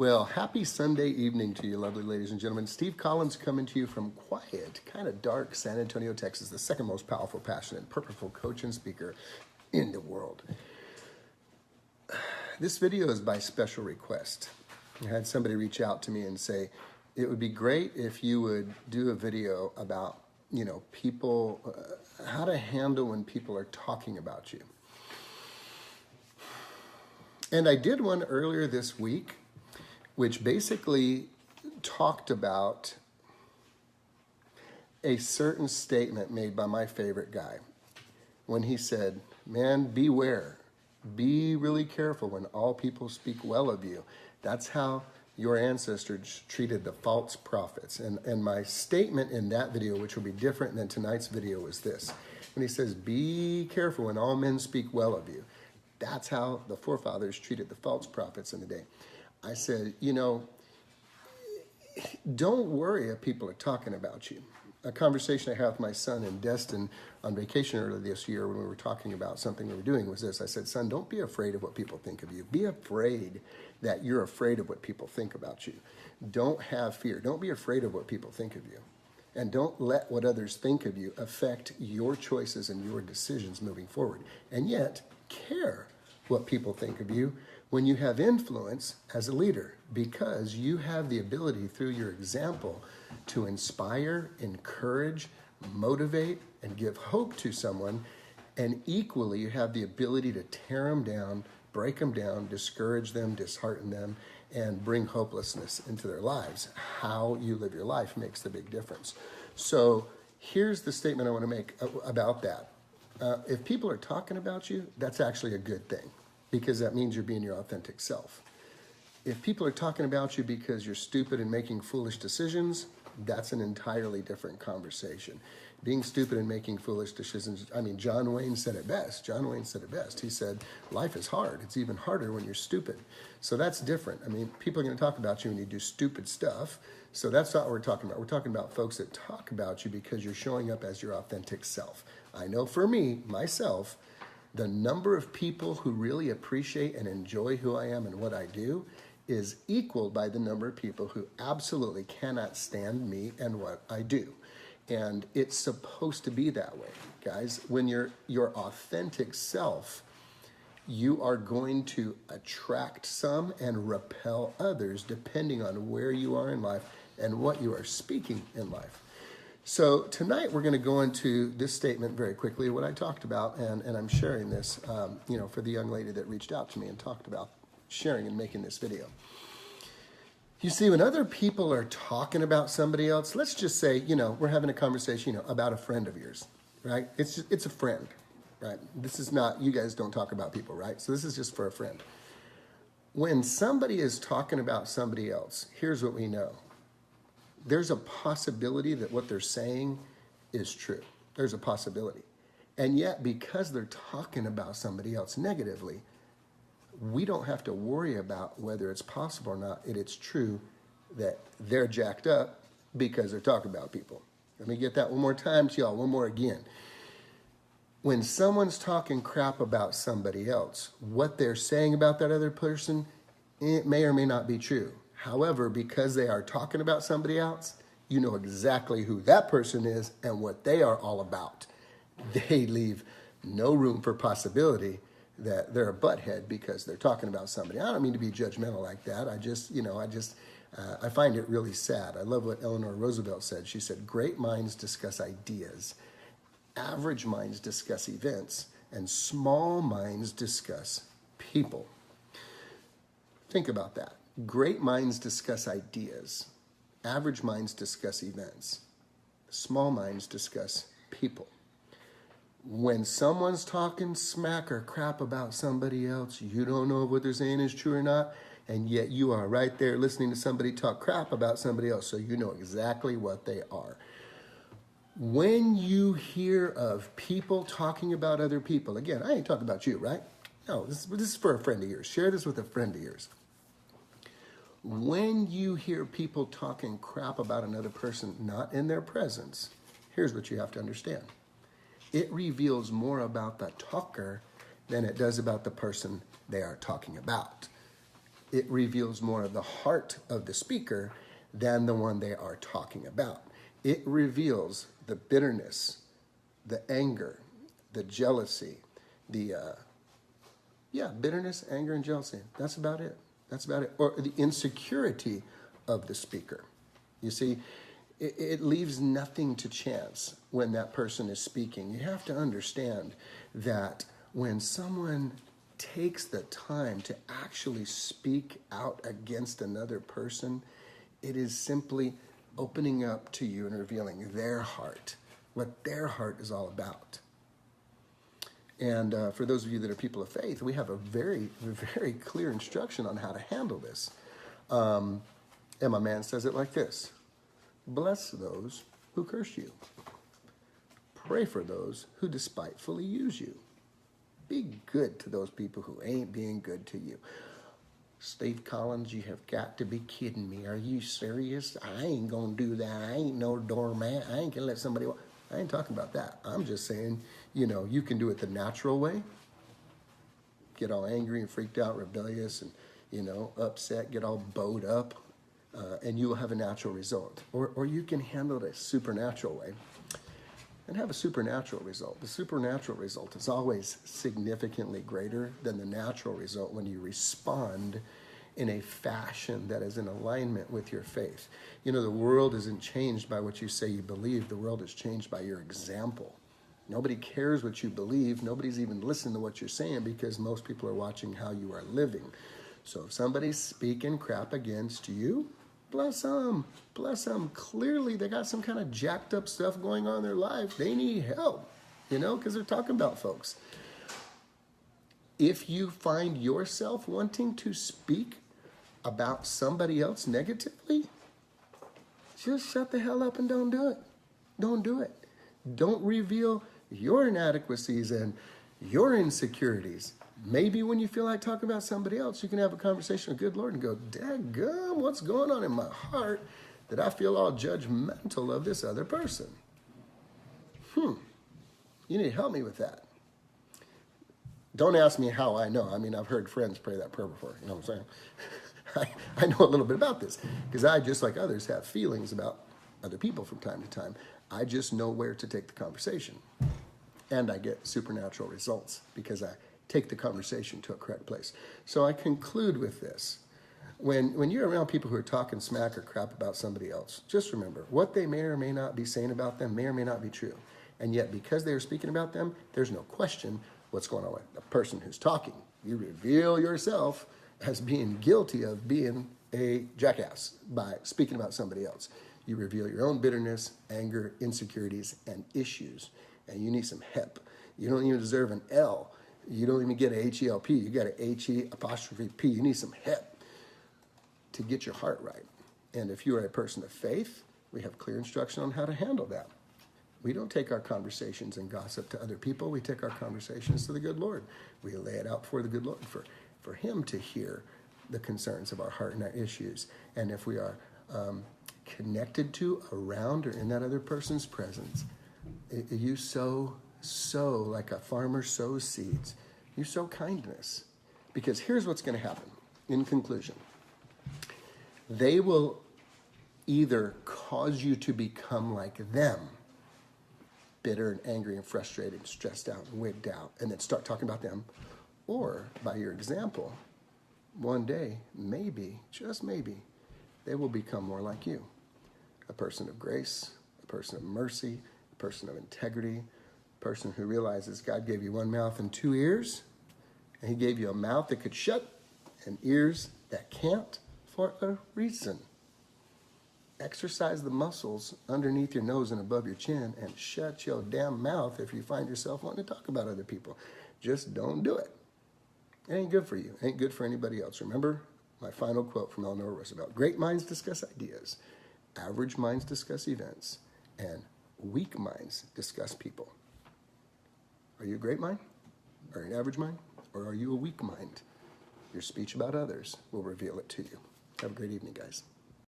Well, happy Sunday evening to you, lovely ladies and gentlemen. Steve Collins coming to you from quiet, kind of dark San Antonio, Texas, the second most powerful, passionate, purposeful coach and speaker in the world. This video is by special request. I had somebody reach out to me and say, it would be great if you would do a video about, people, how to handle when people are talking about you. And I did one earlier this week, which basically talked about a certain statement made by my favorite guy when he said, man, beware, be really careful when all people speak well of you. That's how your ancestors treated the false prophets. And my statement in that video, which will be different than tonight's video, was this. When he says, be careful when all men speak well of you. That's how the forefathers treated the false prophets in the day. I said, don't worry if people are talking about you. A conversation I had with my son in Destin on vacation earlier this year when we were talking about something we were doing was this. I said, son, don't be afraid of what people think of you. Be afraid that you're afraid of what people think about you. Don't have fear. Don't be afraid of what people think of you. And don't let what others think of you affect your choices and your decisions moving forward. And yet, care what people think of you when you have influence as a leader, because you have the ability through your example to inspire, encourage, motivate, and give hope to someone. And equally, you have the ability to tear them down, break them down, discourage them, dishearten them, and bring hopelessness into their lives. How you live your life makes the big difference. So here's the statement I want to make about that. If people are talking about you, that's actually a good thing, because that means you're being your authentic self. If people are talking about you because you're stupid and making foolish decisions, that's an entirely different conversation. Being stupid and making foolish decisions, John Wayne said it best. He said, life is hard. It's even harder when you're stupid. So that's different. People are going to talk about you when you do stupid stuff. So that's not what we're talking about. We're talking about folks that talk about you because you're showing up as your authentic self. I know for me, myself, the number of people who really appreciate and enjoy who I am and what I do is equaled by the number of people who absolutely cannot stand me and what I do. And it's supposed to be that way, guys. When you're your authentic self, you are going to attract some and repel others depending on where you are in life and what you are speaking in life. So tonight we're going to go into this statement very quickly, what I talked about, and I'm sharing this, for the young lady that reached out to me and talked about sharing and making this video. You see, when other people are talking about somebody else, let's just say, we're having a conversation, about a friend of yours, right? It's a friend, right? This is not, you guys don't talk about people, right? So this is just for a friend. When somebody is talking about somebody else, here's what we know. There's a possibility that what they're saying is true. There's a possibility. And yet, because they're talking about somebody else negatively, we don't have to worry about whether it's possible or not. It's true that they're jacked up because they're talking about people. Let me get that one more time to y'all, one more again. When someone's talking crap about somebody else, what they're saying about that other person, it may or may not be true. However, because they are talking about somebody else, you know exactly who that person is and what they are all about. They leave no room for possibility that they're a butthead because they're talking about somebody. I don't mean to be judgmental like that. I find it really sad. I love what Eleanor Roosevelt said. She said, great minds discuss ideas, average minds discuss events, and small minds discuss people. Think about that. Great minds discuss ideas. Average minds discuss events. Small minds discuss people. When someone's talking smack or crap about somebody else, you don't know if what they're saying is true or not, and yet you are right there listening to somebody talk crap about somebody else, so you know exactly what they are. When you hear of people talking about other people, again, I ain't talking about you, right? No, this is for a friend of yours. Share this with a friend of yours. When you hear people talking crap about another person, not in their presence, here's what you have to understand. It reveals more about the talker than it does about the person they are talking about. it reveals more of the heart of the speaker than the one they are talking about. It reveals the bitterness, the anger, the jealousy, the bitterness, anger, and jealousy. That's about it. That's about it. Or the insecurity of the speaker. You see, it leaves nothing to chance when that person is speaking. You have to understand that when someone takes the time to actually speak out against another person, it is simply opening up to you and revealing their heart, what their heart is all about. And for those of you that are people of faith, we have a very, very clear instruction on how to handle this. And my man says it like this: bless those who curse you. Pray for those who despitefully use you. Be good to those people who ain't being good to you. Steve Collins, you have got to be kidding me. Are you serious? I ain't going to do that. I ain't no doormat. I ain't going to let somebody... I ain't talking about that. I'm just saying, you can do it the natural way. Get all angry and freaked out, rebellious, and, upset, get all bowed up, and you will have a natural result. Or you can handle it a supernatural way and have a supernatural result. The supernatural result is always significantly greater than the natural result when you respond in a fashion that is in alignment with your faith. The world isn't changed by what you say you believe. The world is changed by your example. Nobody cares what you believe. Nobody's even listening to what you're saying because most people are watching how you are living. So if somebody's speaking crap against you, bless them. Bless them. Clearly, they got some kind of jacked up stuff going on in their life. They need help, because they're talking about folks. If you find yourself wanting to speak about somebody else negatively, just shut the hell up and don't do it. Don't do it. Don't reveal your inadequacies and your insecurities. Maybe when you feel like talking about somebody else, you can have a conversation with good Lord and go, daggum, what's going on in my heart that I feel all judgmental of this other person? You need to help me with that. Don't ask me how I know. I mean, I've heard friends pray that prayer before. You know what I'm saying? I know a little bit about this because I, just like others, have feelings about other people from time to time. I just know where to take the conversation. And I get supernatural results because I take the conversation to a correct place. So I conclude with this. When you're around people who are talking smack or crap about somebody else, just remember, what they may or may not be saying about them may or may not be true. And yet, because they are speaking about them, there's no question what's going on with the person who's talking. You reveal yourself as being guilty of being a jackass by speaking about somebody else. You reveal your own bitterness, anger, insecurities, and issues. And you need some help. You don't even deserve an L. You don't even get a H-E-L-P. You got a H-E-apostrophe-P. You need some help to get your heart right. And if you are a person of faith, we have clear instruction on how to handle that. We don't take our conversations and gossip to other people. We take our conversations to the good Lord. We lay it out before the good Lord for him to hear the concerns of our heart and our issues. And if we are connected to, around, or in that other person's presence, you sow like a farmer sows seeds. You sow kindness. Because here's what's going to happen in conclusion. They will either cause you to become like them, bitter and angry and frustrated and stressed out and wigged out, and then start talking about them, or by your example, one day, maybe, just maybe, they will become more like you. A person of grace, a person of mercy, a person of integrity, a person who realizes God gave you one mouth and two ears, and he gave you a mouth that could shut and ears that can't for a reason. Exercise the muscles underneath your nose and above your chin and shut your damn mouth if you find yourself wanting to talk about other people. Just don't do it. It ain't good for you. It ain't good for anybody else. Remember my final quote from Eleanor Roosevelt. Great minds discuss ideas. Average minds discuss events. And weak minds discuss people. Are you a great mind? Are you an average mind? Or are you a weak mind? Your speech about others will reveal it to you. Have a great evening, guys.